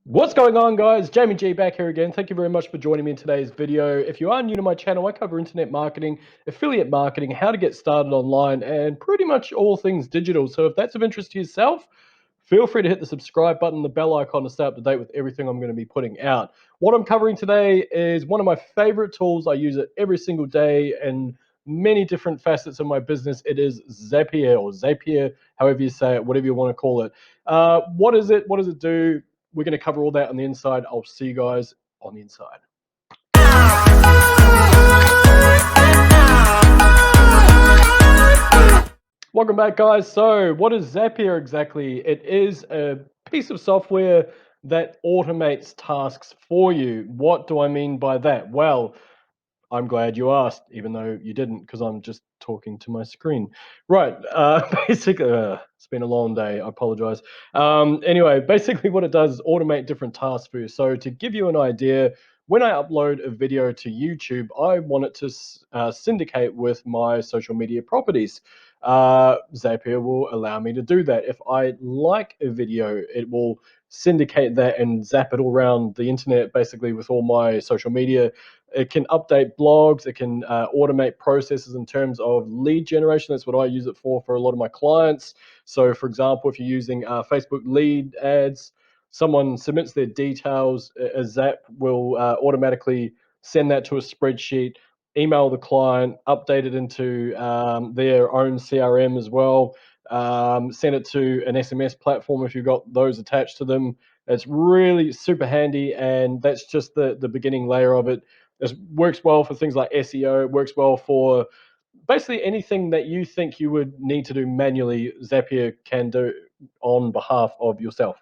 What's going on, guys? Jamie G back here again. Thank you very much for joining me in today's video. If you are new to my channel, I cover internet marketing, affiliate marketing, how to get started online, and pretty much all things digital. So if that's of interest to yourself, feel free to hit the subscribe button, the bell icon to stay up to date with everything I'm going to be putting out. What I'm covering today is one of my favorite tools. I use it every single day and many different facets of my business. It is Zapier, or Zapier, however you say it, whatever you want to call it. What is it? What does it do? We're going to cover all that on the inside. I'll see you guys on the inside. Welcome back, guys. So what is Zapier exactly? It is a piece of software that automates tasks for you. What do I mean by that? Well, I'm glad you asked, even though you didn't, because I'm just talking to my screen. Right. Basically, it's been a long day. I apologize. Anyway, basically what it does is automate different tasks for you. So to give you an idea, when I upload a video to YouTube, I want it to syndicate with my social media properties. Zapier will allow me to do that. If I like a video, it will syndicate that and zap it all around the internet, basically with all my social media. It can update blogs. It can automate processes in terms of lead generation. That's what I use it for a lot of my clients. So, for example, if you're using Facebook lead ads, someone submits their details, a Zap will automatically send that to a spreadsheet, email the client, update it into their own CRM as well, send it to an SMS platform if you've got those attached to them. It's really super handy, and that's just the beginning layer of it. It works well for things like SEO. It works well for basically anything that you think you would need to do manually. Zapier can do on behalf of yourself,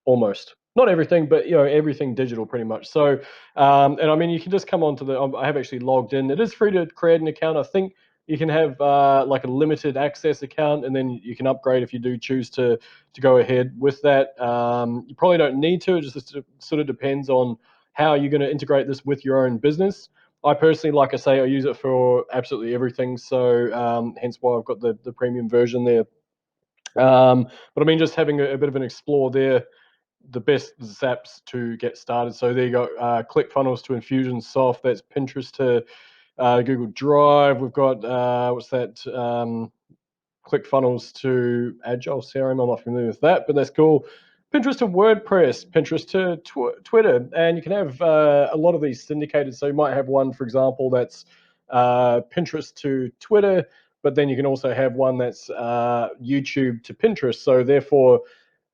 almost. Not everything, but everything digital pretty much. So, and I mean, you can just come onto the. I have actually logged in. It is free to create an account. I think you can have like a limited access account, and then you can upgrade if you do choose to go ahead with that. You probably don't need to. It just sort of depends on how you're going to integrate this with your own business. I personally, like I say, I use it for absolutely everything. So hence why I've got the premium version there. But I mean, just having a bit of an explore there, the best zaps to get started. So there you go. ClickFunnels to Infusionsoft. That's Pinterest to Google Drive. We've got what's that? ClickFunnels to Agile CRM. I'm not familiar with that, but that's cool. Pinterest to WordPress, Pinterest to Twitter, and you can have a lot of these syndicated. So you might have one, for example, that's Pinterest to Twitter, but then you can also have one that's YouTube to Pinterest. So therefore,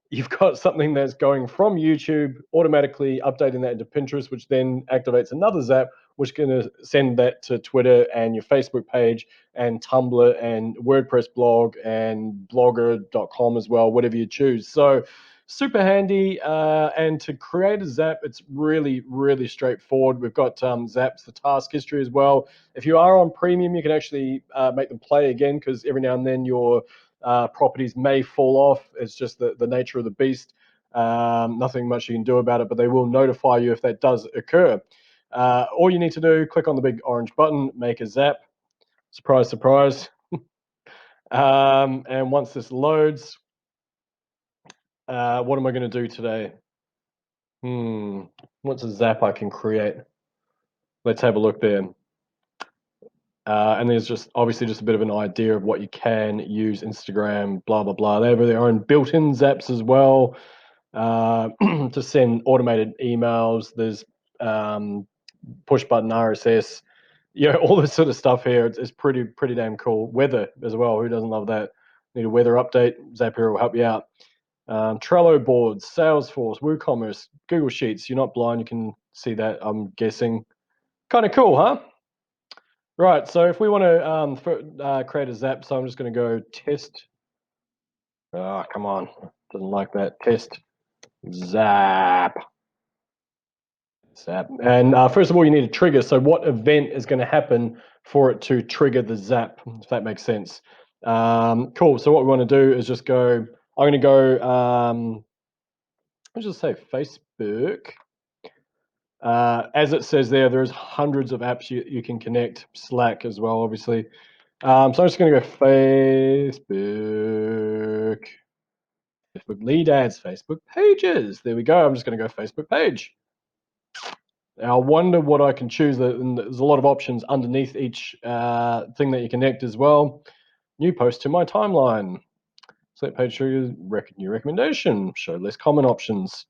you've got something that's going from YouTube, automatically updating that into Pinterest, which then activates another Zap, which is going to send that to Twitter and your Facebook page and Tumblr and WordPress blog and blogger.com as well, whatever you choose. So super handy. And to create a Zap, it's really, really straightforward. We've got Zaps for task history as well. If you are on premium, you can actually make them play again, because every now and then your properties may fall off. It's just the nature of the beast. Nothing much you can do about it, but they will notify you if that does occur. All you need to do, click on the big orange button, make a Zap. Surprise, surprise. And once this loads, what am I going to do today? What's a Zap I can create? Let's have a look there. And there's just obviously just a bit of an idea of what you can use. Instagram, blah, blah, blah. They have their own built-in Zaps as well to send automated emails. There's push button RSS, all this sort of stuff here. It's pretty damn cool. Weather as well. Who doesn't love that? Need a weather update? Zapier will help you out. Trello boards, Salesforce, WooCommerce, Google Sheets. You're not blind. You can see that, I'm guessing. Kind of cool, huh? Right, so if we want to create a Zap, so I'm just going to go test. Oh, come on. Doesn't like that. Test Zap. Zap. And first of all, you need a trigger. So what event is going to happen for it to trigger the Zap, if that makes sense. Cool. So what we want to do is just go, I'm going to go, let's just say Facebook. As it says there's hundreds of apps you can connect. Slack as well, obviously. So I'm just going to go Facebook. Facebook lead ads, Facebook pages. There we go. I'm just going to go Facebook page. Now, I wonder what I can choose. And there's a lot of options underneath each thing that you connect as well. New post to my timeline. Select page triggers, new recommendation, show less common options,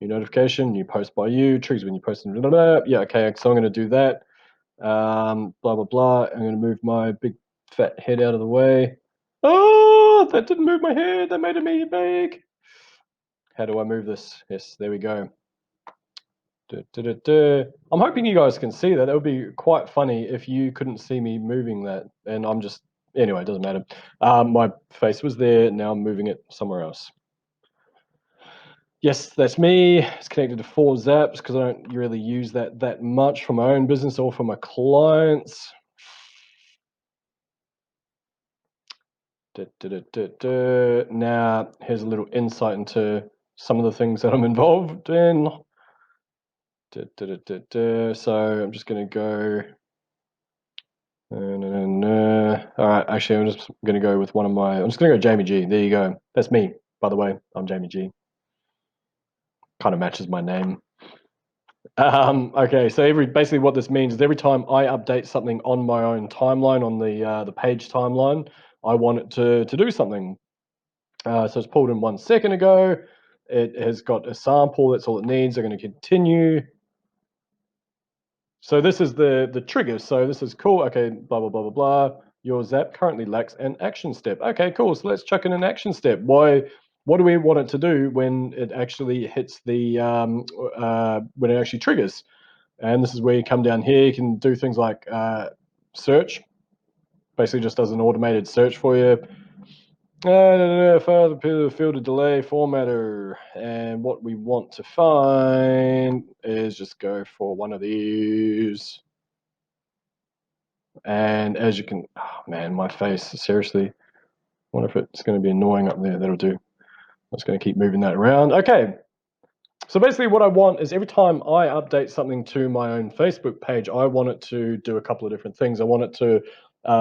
new notification, new post by you, triggers when you post. Blah, blah, blah. Yeah, okay, so I'm going to do that. Blah, blah, blah. I'm going to move my big fat head out of the way. Oh, that didn't move my head. That made it me big. How do I move this? Yes, there we go. I'm hoping you guys can see that. That would be quite funny if you couldn't see me moving that. And I'm just, anyway, it doesn't matter. My face was there. Now I'm moving it somewhere else. Yes, that's me. It's connected to 4 Zaps because I don't really use that much for my own business or for my clients. Now, here's a little insight into some of the things that I'm involved in. So I'm just going to go. All right, actually, I'm just going to go with one of my. I'm just going to go Jamie G. There you go. That's me, by the way. I'm Jamie G. Kind of matches my name. Okay, so basically what this means is every time I update something on my own timeline, on the page timeline, I want it to do something. So it's pulled in 1 second ago. It has got a sample. That's all it needs. They're going to continue. So this is the trigger. So this is cool. Okay, blah, blah, blah, blah, blah. Your Zap currently lacks an action step. Okay, cool. So let's chuck in an action step. What do we want it to do when it actually hits the, when it actually triggers? And this is where you come down here. You can do things like search. Basically just does an automated search for you. Further field of delay formatter. And what we want to find is just go for one of these. And as you can, oh man, my face, seriously. I wonder if it's going to be annoying up there. That'll do. I'm just going to keep moving that around. Okay. So basically what I want is every time I update something to my own Facebook page, I want it to do a couple of different things. I want it to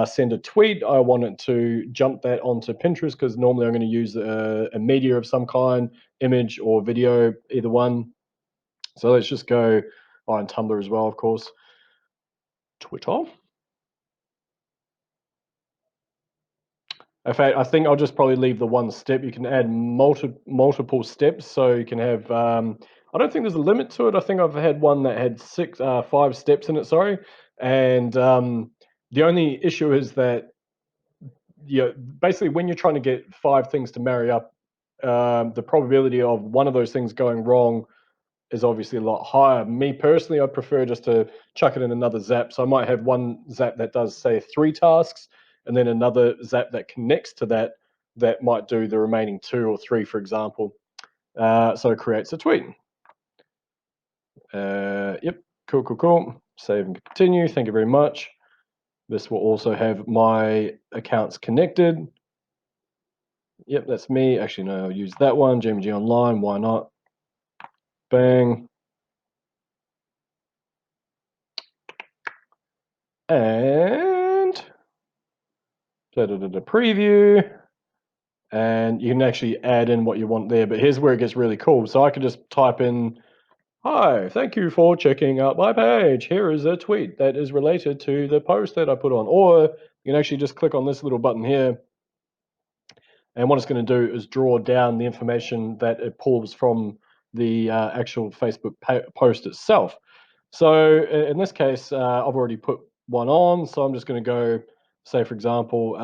send a tweet. I want it to jump that onto Pinterest because normally I'm going to use a media of some kind, image or video, either one. So let's just go on Tumblr as well, of course. Twitter. In fact, I think I'll just probably leave the 1 step. You can add multiple steps, so you can have. I don't think there's a limit to it. I think I've had one that had 5 steps in it. Sorry, and the only issue is that basically when you're trying to get 5 things to marry up, the probability of one of those things going wrong is obviously a lot higher. Me personally, I prefer just to chuck it in another Zap. So I might have one Zap that does, say, 3 tasks, and then another Zap that connects to that might do the remaining 2 or 3, for example. So it creates a tweet. Yep, cool. Save and continue. Thank you very much. This will also have my accounts connected. Yep, that's me. Actually, no, I'll use that one. Jamie G Online. Why not? Bang. And the preview. And you can actually add in what you want there. But here's where it gets really cool. So I can just type in, "Hi, thank you for checking out my page. Here is a tweet that is related to the post that I put on." Or you can actually just click on this little button here. And what it's going to do is draw down the information that it pulls from the actual Facebook post itself. So in this case, I've already put one on. So I'm just going to go, say, for example,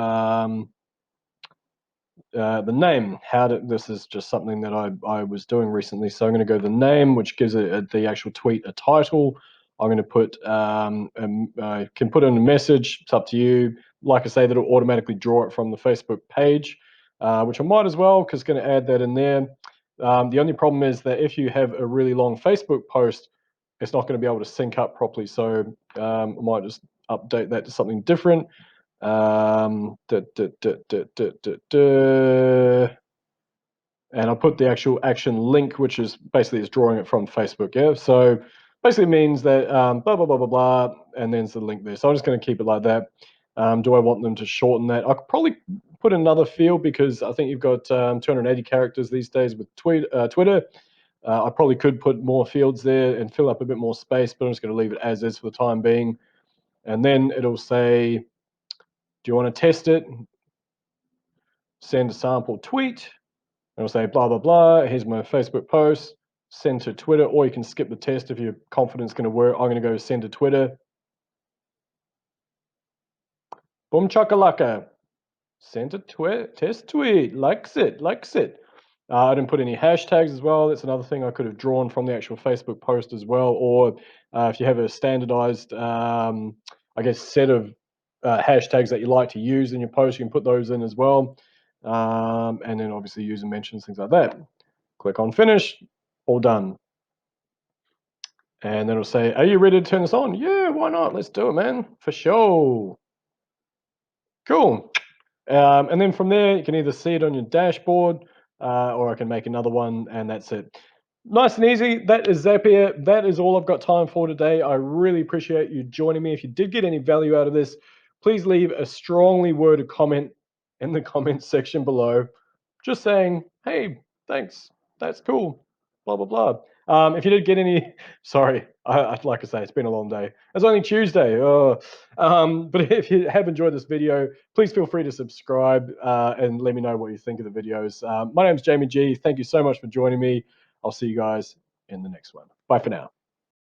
the name. This is just something that I was doing recently. So I'm going to go the name, which gives the actual tweet a title. I'm going to put, can put in a message. It's up to you. Like I say, that'll automatically draw it from the Facebook page, which I might as well, because it's going to add that in there. The only problem is that if you have a really long Facebook post, it's not going to be able to sync up properly. So I might just update that to something different. And I'll put the actual action link, which is basically it's drawing it from Facebook. Yeah, so basically means that blah blah blah blah blah, and then there's the link there. So I'm just going to keep it like that. Do I want them to shorten that? I could probably put another field because I think you've got 280 characters these days with Twitter. I probably could put more fields there and fill up a bit more space, but I'm just going to leave it as is for the time being. And then it'll say, do you want to test it? Send a sample tweet. It'll say blah, blah, blah. Here's my Facebook post. Send to Twitter, or you can skip the test if you're confident it's going to work. I'm going to go send to Twitter. Boom chakalaka. Sent a test tweet. Likes it. Likes it. I didn't put any hashtags as well. That's another thing I could have drawn from the actual Facebook post as well. Or if you have a standardized, I guess, set of hashtags that you like to use in your post, you can put those in as well. And then obviously user mentions, things like that. Click on finish. All done. And then it'll say, are you ready to turn this on? Yeah, why not? Let's do it, man. For sure. Cool. And then from there, you can either see it on your dashboard or I can make another one and that's it. Nice and easy. That is Zapier. That is all I've got time for today. I really appreciate you joining me. If you did get any value out of this, please leave a strongly worded comment in the comments section below. Just saying, hey, thanks. That's cool. Blah, blah, blah. If you did get any, sorry, I'd like to say it's been a long day. It's only Tuesday. But if you have enjoyed this video, please feel free to subscribe and let me know what you think of the videos. My name's Jamie G. Thank you so much for joining me. I'll see you guys in the next one. Bye for now.